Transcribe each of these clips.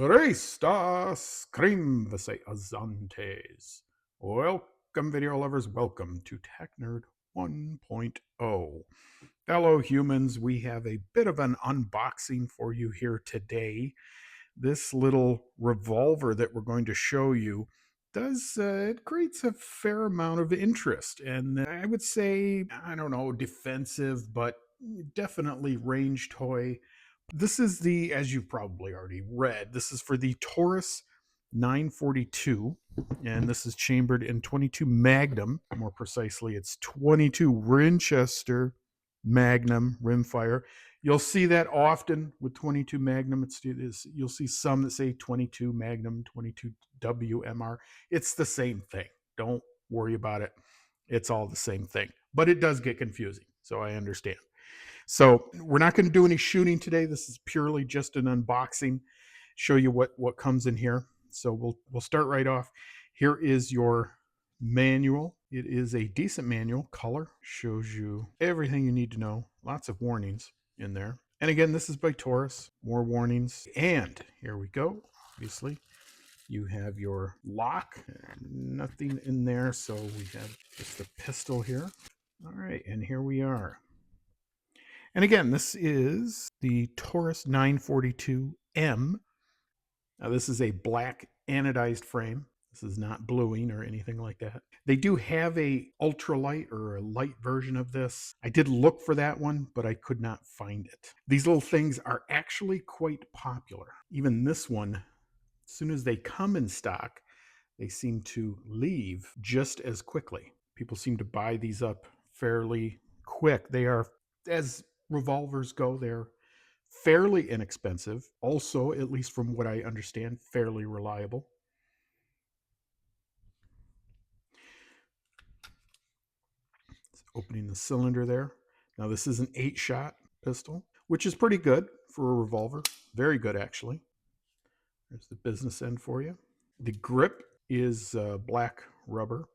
Restas Creamvase Azantes. Welcome, video lovers. Welcome to Tech Nerd 1.0. Fellow humans, we have a bit of an unboxing for you here today. This little revolver that we're going to show you it creates a fair amount of interest, and I would say, I don't know, defensive, but definitely range toy. This is as you've probably already read, this is for the Taurus 942, and this is chambered in 22 Magnum. More precisely, it's 22 Winchester Magnum rimfire. You'll see that often with 22 Magnum. You'll see some that say 22 Magnum, 22 WMR. It's the same thing. Don't worry about it. It's all the same thing, but it does get confusing, so I understand. So we're not going to do any shooting today. This is purely just an unboxing, show you what comes in here. So we'll start right off. Here is your manual. It is a decent manual. Color shows you everything you need to know. Lots of warnings in there. And again, this is by Taurus. More warnings. And here we go. Obviously, you have your lock. Nothing in there, so we have just the pistol here. All right, and here we are. And again, this is the Taurus 942M. Now, this is a black anodized frame. This is not bluing or anything like that. They do have a ultralight or a light version of this. I did look for that one, but I could not find it. These little things are actually quite popular. Even this one, as soon as they come in stock, they seem to leave just as quickly. People seem to buy these up fairly quick. They are, as revolvers go, they're fairly inexpensive. Also, at least from what I understand, fairly reliable. Opening the cylinder there. Now, this is an 8-shot pistol, which is pretty good for a revolver. Very good, actually. There's the business end for you. The grip is black rubber,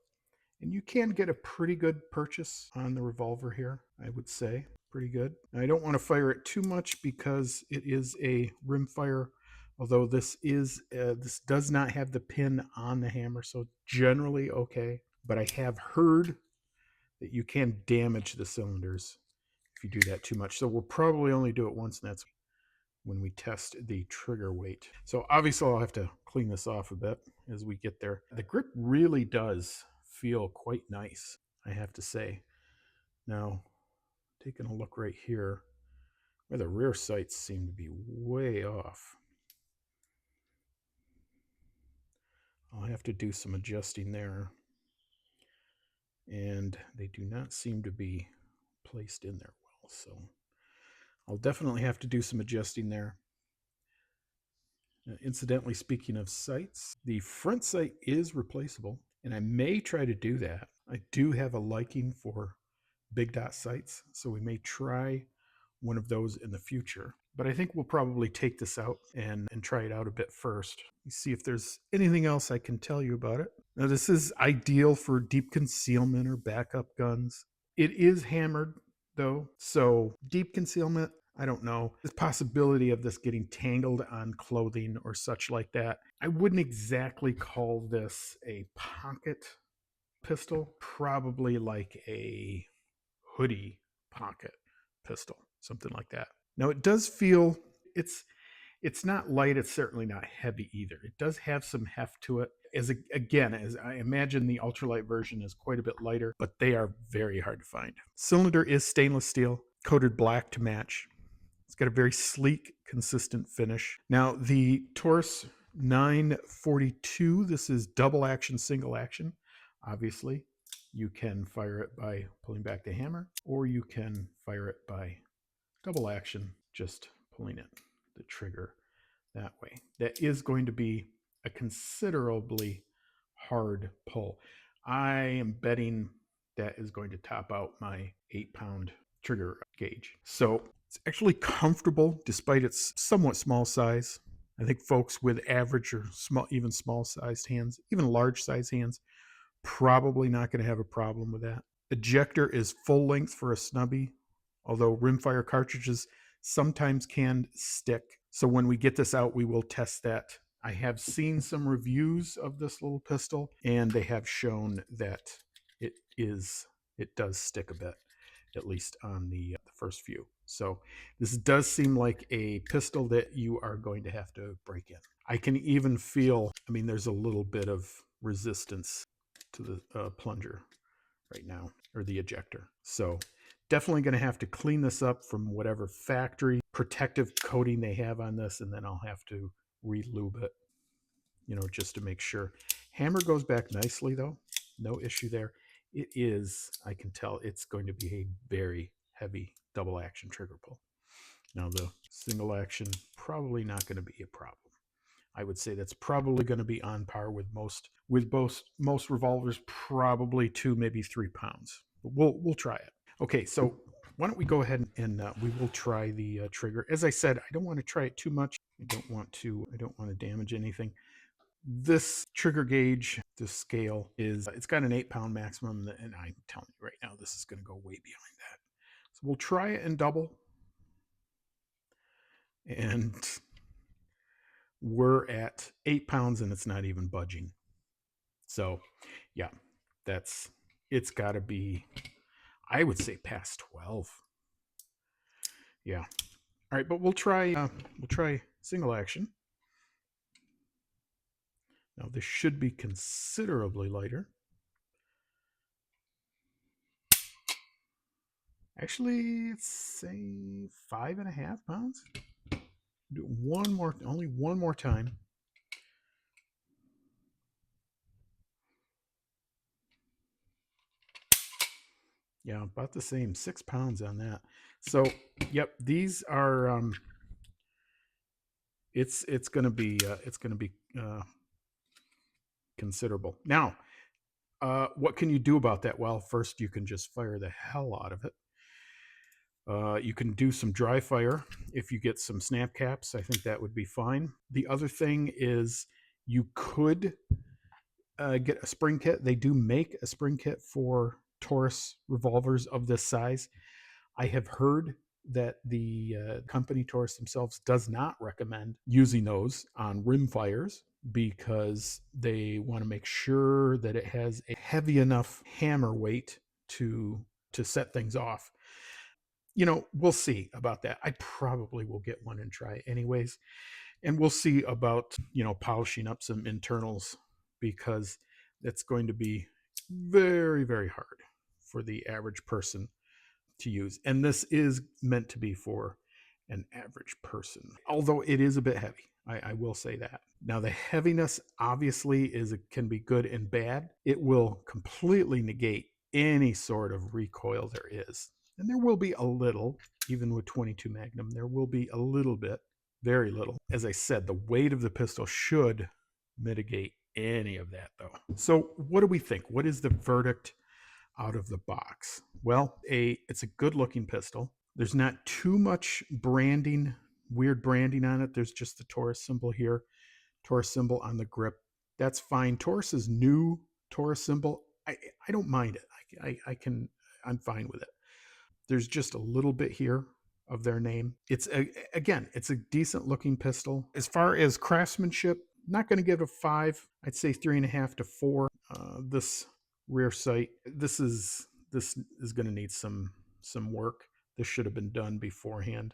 and you can get a pretty good purchase on the revolver here, I would say. Pretty good. I don't want to fire it too much because it is a rimfire, although this does not have the pin on the hammer, so generally okay. But I have heard that you can damage the cylinders if you do that too much. So we'll probably only do it once, and that's when we test the trigger weight. So obviously I'll have to clean this off a bit as we get there. The grip really does feel quite nice, I have to say. Now, taking a look right here, where the rear sights seem to be way off. I'll have to do some adjusting there. And they do not seem to be placed in there well, so I'll definitely have to do some adjusting there. Incidentally, speaking of sights, the front sight is replaceable, and I may try to do that. I do have a liking for big dot sights, so we may try one of those in the future. But I think we'll probably take this out and try it out a bit first. See if there's anything else I can tell you about it. Now, this is ideal for deep concealment or backup guns. It is hammered, though, so deep concealment, I don't know. There's possibility of this getting tangled on clothing or such like that. I wouldn't exactly call this a pocket pistol. Probably like a hoodie pocket pistol, something like that. Now, it does feel, it's not light, it's certainly not heavy either. It does have some heft to it. As I imagine the ultralight version is quite a bit lighter, but they are very hard to find. Cylinder is stainless steel, coated black to match. It's got a very sleek, consistent finish. Now, the Taurus 942, this is double action, single action. Obviously, you can fire it by pulling back the hammer, or you can fire it by double action, just pulling it, the trigger that way. That is going to be a considerably hard pull. I am betting that is going to top out my 8-pound trigger gauge. So it's actually comfortable despite its somewhat small size. I think folks with average or small, even small sized hands, even large sized hands, probably not going to have a problem with that. Ejector is full length for a snubby, although rimfire cartridges sometimes can stick. So when we get this out, we will test that I have seen some reviews of this little pistol, and they have shown that it is it does stick a bit, at least on the first few. So this does seem like a pistol that you are going to have to break in. I can even feel, I mean, there's a little bit of resistance to the plunger right now, or the ejector. So definitely going to have to clean this up from whatever factory protective coating they have on this, and then I'll have to re-lube it, just to make sure. Hammer goes back nicely though, no issue there. It is, I can tell it's going to be a very heavy double action trigger pull. Now the single action, probably not going to be a problem. I would say that's probably going to be on par with most revolvers, probably 2, maybe 3 pounds. But we'll try it. Okay, so why don't we go ahead and we will try the trigger. As I said, I don't want to try it too much. I don't want to damage anything. This trigger gauge, this scale is, it's got an 8-pound maximum, and I'm telling you right now, this is going to go way behind that. So we'll try it in double, and we're at 8 pounds and it's not even budging. So yeah, it's got to be, I would say, past 12. Yeah. All right, but we'll try single action. Now this should be considerably lighter. Actually, it's, say, 5.5 pounds. Do only one more time. Yeah, about the same, 6 pounds on that. So, yep, these are it's going to be considerable. Now, what can you do about that? Well, first you can just fire the hell out of it. You can do some dry fire if you get some snap caps. I think that would be fine. The other thing is you could get a spring kit. They do make a spring kit for Taurus revolvers of this size. I have heard that the company Taurus themselves does not recommend using those on rimfires because they want to make sure that it has a heavy enough hammer weight to set things off. We'll see about that. I probably will get one and try it anyways. And we'll see about, polishing up some internals, because it's going to be very, very hard for the average person to use. And this is meant to be for an average person, although it is a bit heavy. I will say that. Now, the heaviness obviously can be good and bad. It will completely negate any sort of recoil there is. And there will be a little, even with 22 Magnum, there will be a little bit, very little. As I said, the weight of the pistol should mitigate any of that, though. So what do we think? What is the verdict out of the box? Well, it's a good looking pistol. There's not too much weird branding on it. There's just the Taurus symbol here, Taurus symbol on the grip. That's fine. Taurus's new Taurus symbol, I don't mind it. I'm fine with it. There's just a little bit here of their name. It's a decent looking pistol. As far as craftsmanship, not going to give it a 5. I'd say 3.5 to 4. This rear sight, this is going to need some work. This should have been done beforehand.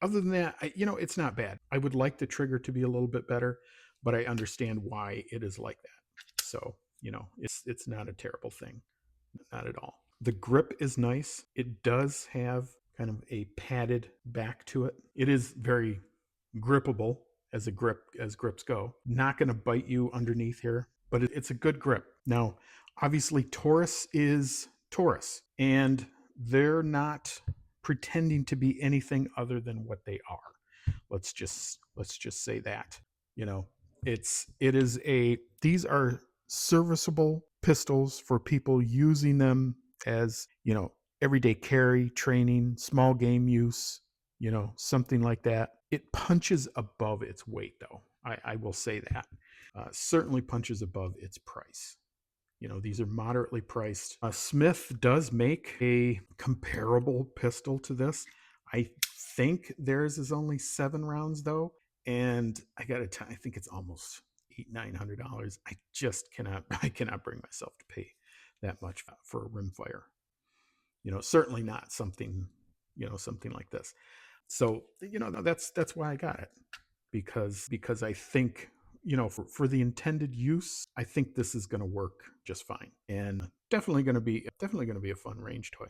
Other than that, it's not bad. I would like the trigger to be a little bit better, but I understand why it is like that. So, it's not a terrible thing. Not at all. The grip is nice. It does have kind of a padded back to it. It is very grippable as grips go. Not going to bite you underneath here, but it's a good grip. Now, obviously, Taurus is Taurus, and they're not pretending to be anything other than what they are. Let's just say that. These are serviceable pistols for people using them as, everyday carry, training, small game use, something like that. It punches above its weight, though. I will say that. Certainly punches above its price. These are moderately priced. Smith does make a comparable pistol to this. I think theirs is only 7 rounds, though. And I got to I think it's almost $800-900. I just cannot I cannot bring myself to pay that much for a rimfire. Certainly not something, something like this. So, that's why I got it, because I think, for the intended use, I think this is going to work just fine, and definitely going to be a fun range toy.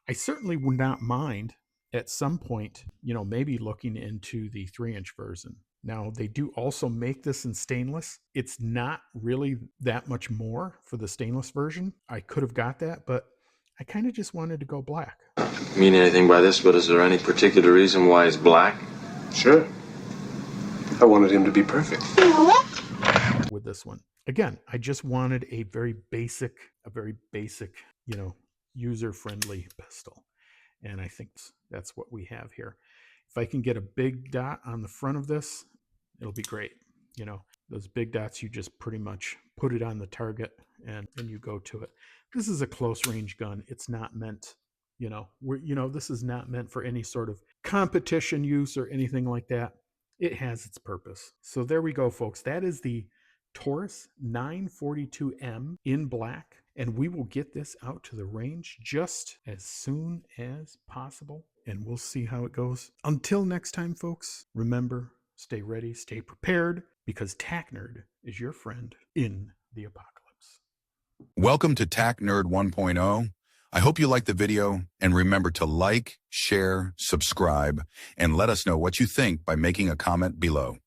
I certainly would not mind at some point, maybe looking into the 3-inch version. Now, they do also make this in stainless. It's not really that much more for the stainless version. I could have got that, but I kind of just wanted to go black. Mean anything by this, but is there any particular reason why it's black? Sure. I wanted him to be perfect. With this one. Again, I just wanted a very basic, user-friendly pistol. And I think that's what we have here. If I can get a big dot on the front of this, it'll be great. Those big dots, you just pretty much put it on the target and you go to it. This is a close range gun. It's not meant, this is not meant for any sort of competition use or anything like that. It has its purpose. So there we go, folks. That is the Taurus 942M in black, and we will get this out to the range just as soon as possible, and we'll see how it goes. Until next time, folks, remember, stay ready, stay prepared, because Tac Nerd is your friend in the apocalypse. Welcome to Tac Nerd 1.0. I hope you liked the video, and remember to like, share, subscribe, and let us know what you think by making a comment below.